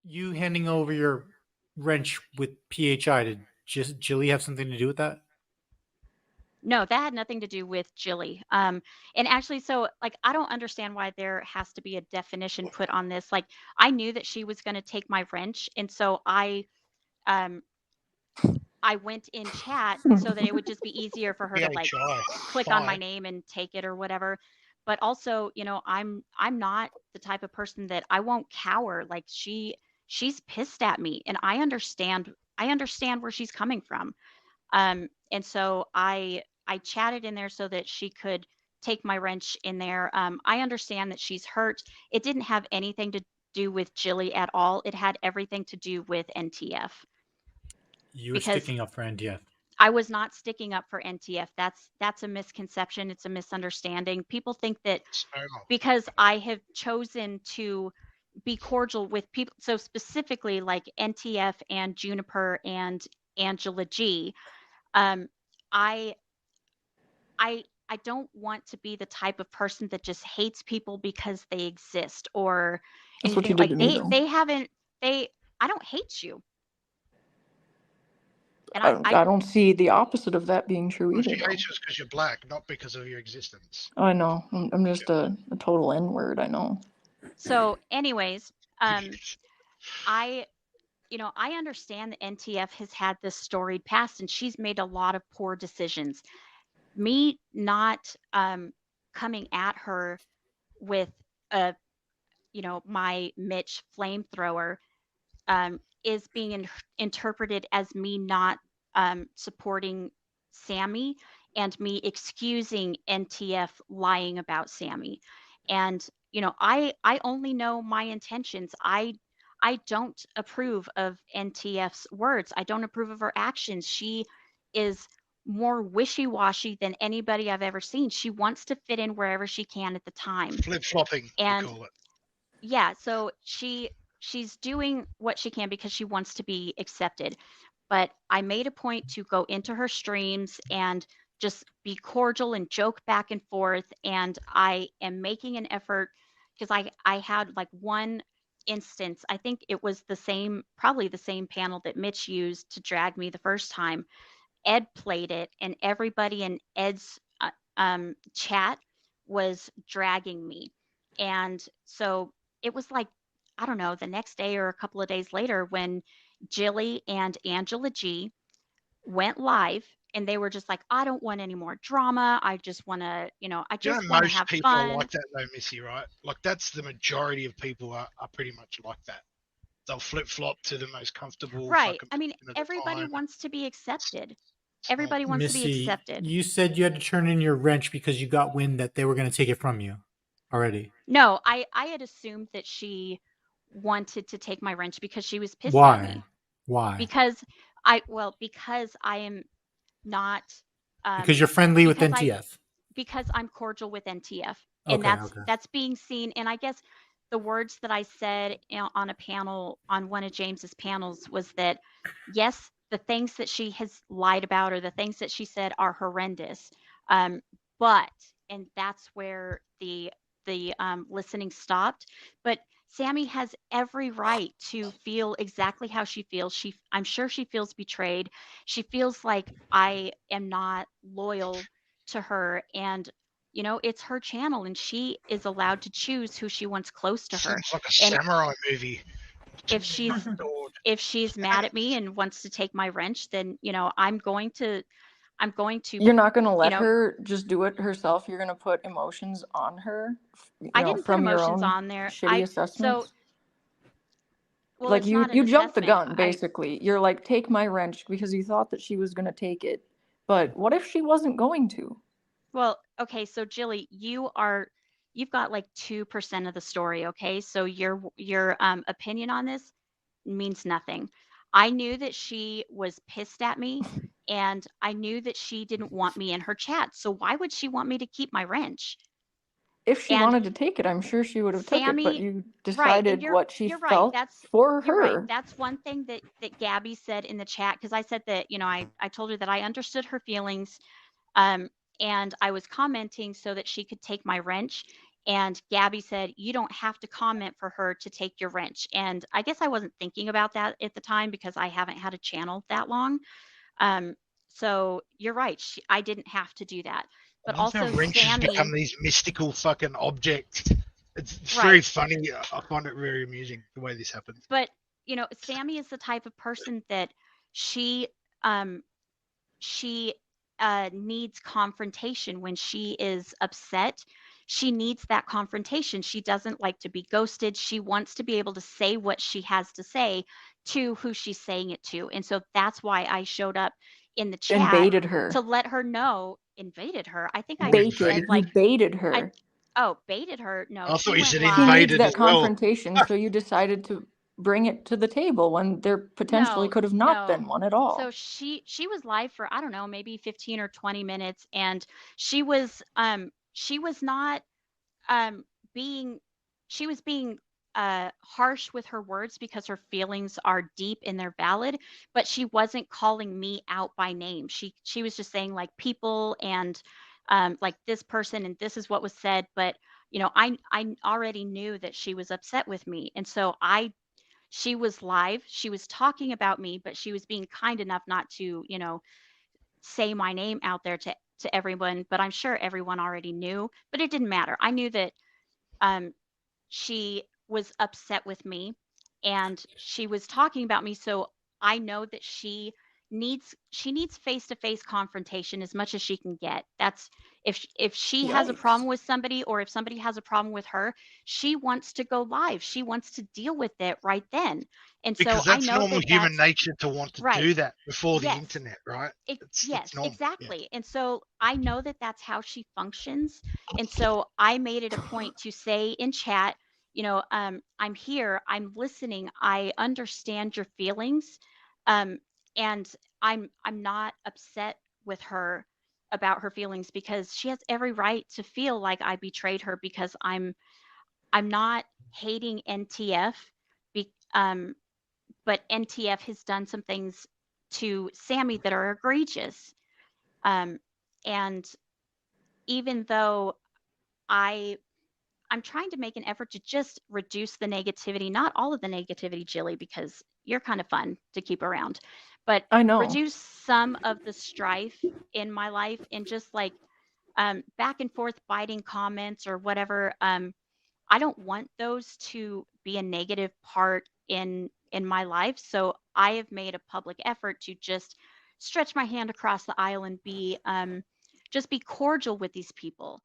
You handing over your wrench with PHI, did just Jilly have something to do with that? No, that had nothing to do with Jilly. And actually, so like, I don't understand why there has to be a definition put on this. Like, I knew that she was going to take my wrench, and so um, I went in chat so that it would just be easier for her to like PHI. click on my Fine. name and take it or whatever. But also, I'm not the type of person that I won't cower. Like she's pissed at me, and I understand where she's coming from. And so I chatted in there so that she could take my wrench in there. I understand that she's hurt. It didn't have anything to do with Jilly at all. It had everything to do with NTF You were because sticking up for NDF. I was not sticking up for NTF. That's a misconception. It's a misunderstanding. People think that So, because I have chosen to be cordial with people, so specifically like NTF and Juniper and Angela G, um, I I don't want to be the type of person that just hates people because they exist or That's what you anything did like to me, though. they haven't they I don't hate you. And I I don't see the opposite of that being true well, either, she though. hates us because you're black, not because of your existence. I know. I'm just a total N word. I know. so anyways, I I understand that NTF has had this storied past and she's made a lot of poor decisions. Me not coming at her with a my Mitch flamethrower is being interpreted as me not supporting Sammy and me excusing NTF lying about Sammy. And I only know my intentions. I don't approve of NTF's words. I don't approve of her actions. She is more wishy-washy than anybody I've ever seen. She wants to fit in wherever she can at the time. Flip flopping, we And call it. yeah, so she's doing what she can because she wants to be accepted. But I made a point to go into her streams and just be cordial and joke back and forth. And I am making an effort because I had like one instance. I think it was probably the same panel that Mitch used to drag me the first time. Ed played it, and everybody in Ed's chat was dragging me. And so it was like, I don't know, the next day or a couple of days later when Jilly and Angela G went live and they were just like, I don't want any more drama. I just want to, I Do you know just want to most have people are fun. like that though, Missy, right? Like that's the majority of people are pretty much like that. They'll flip flop to the most comfortable Right. fucking I mean, position at the everybody time. wants to be accepted. It's not. Everybody wants to be Missy, accepted. you said you had to turn in your wrench because you got wind that they were going to take it from you already. No, I had assumed that she wanted to take my wrench because she was pissed at Why? me. Why? Because because I am not Because um you're friendly with because I NTF. because I'm cordial with NTF, and Okay, that's okay. that's being seen. And I guess the words that I said on a panel on one of James's panels was that yes, the things that she has lied about or the things that she said are horrendous, um, but and that's where the listening stopped. But Sammy has every right to feel exactly how she feels. I'm sure she feels betrayed. She feels like I am not loyal to her, and it's her channel and she is allowed to choose who she wants close to her. Seems like a And samurai movie. if she's Sword. if she's mad at me and wants to take my wrench, then I'm going to You're not gonna you let know her just do it herself. You're gonna put emotions on her, I didn't put from your emotions own on there. shitty I so assessments. Well, Like it's you, not an you jumped the assessment. gun, I basically. You're like, take my wrench because you thought that she was gonna take it. But what if she wasn't going to? Well, okay, so Jilly, you've got like 2% of the story, okay? So your opinion on this means nothing. I knew that she was pissed at me and I knew that she didn't want me in her chat. So why would she want me to keep my wrench? If she And wanted to take it, I'm sure she would have took it, but Sammy, you right, and decided what she you're right. felt for You're right. her. That's one thing that Gabby said in the chat because I said that, I told her that I understood her feelings. Um, and I was commenting so that she could take my wrench. And Gabby said, "You don't have to comment for her to take your wrench." And I guess I wasn't thinking about that at the time because I haven't had a channel that long. Um, so you're right. I didn't have to do that. I But love how also wrenches become Sammy, these mystical fucking objects. It's very right. funny. I find it very amusing the way this happens. But Sammy is the type of person that she um she needs confrontation when she is upset. She needs that confrontation. She doesn't like to be ghosted. She wants to be able to say what she has to say to who she's saying it to. And so that's why I showed up in the And chat baited to her. let her know, invaded her. I think I Or said Baited. invaded. You like, baited I, her. oh, baited her. No, I she thought you went said She live. needs invaded as that well. confrontation, so you decided to bring it to the table when there potentially No, could have not no. been one at So all. she was live for, I don't know, maybe 15 or 20 minutes, and she was not um being she was being harsh with her words because her feelings are deep and they're valid, but she wasn't calling me out by name. She was just saying like people and like this person and this is what was said, but I already knew that she was upset with me. And so I she was live, she was talking about me, but she was being kind enough not to, say my name out there to everyone, but I'm sure everyone already knew, but it didn't matter. I knew that um she was upset with me and she was talking about me, so I know that she needs face-to-face confrontation as much as she can get. That's if she has a Yikes. problem with somebody, or if somebody has a problem with her, she wants to go live. She wants to deal with it right then. And so Because I that's know normal that human that's nature to want to right. do that before the Yes. internet, right? It's Yes, normal. Yeah. exactly. And so I know that that's how she functions. And so I made it a point to say in chat, I'm here, I'm listening, I understand your feelings. Um, and I'm not upset with her about her feelings because she has every right to feel like I betrayed her because I'm not hating NTF. Be, but NTF has done some things to Sammy that are egregious. Um, and even though I I'm trying to make an effort to just reduce the negativity, not all of the negativity, Jilly, because you're kind of fun to keep around, but I know. reduce some of the strife in my life and just like back and forth biting comments or whatever. I don't want those to be a negative part in my life. So I have made a public effort to just stretch my hand across the aisle and be just be cordial with these people.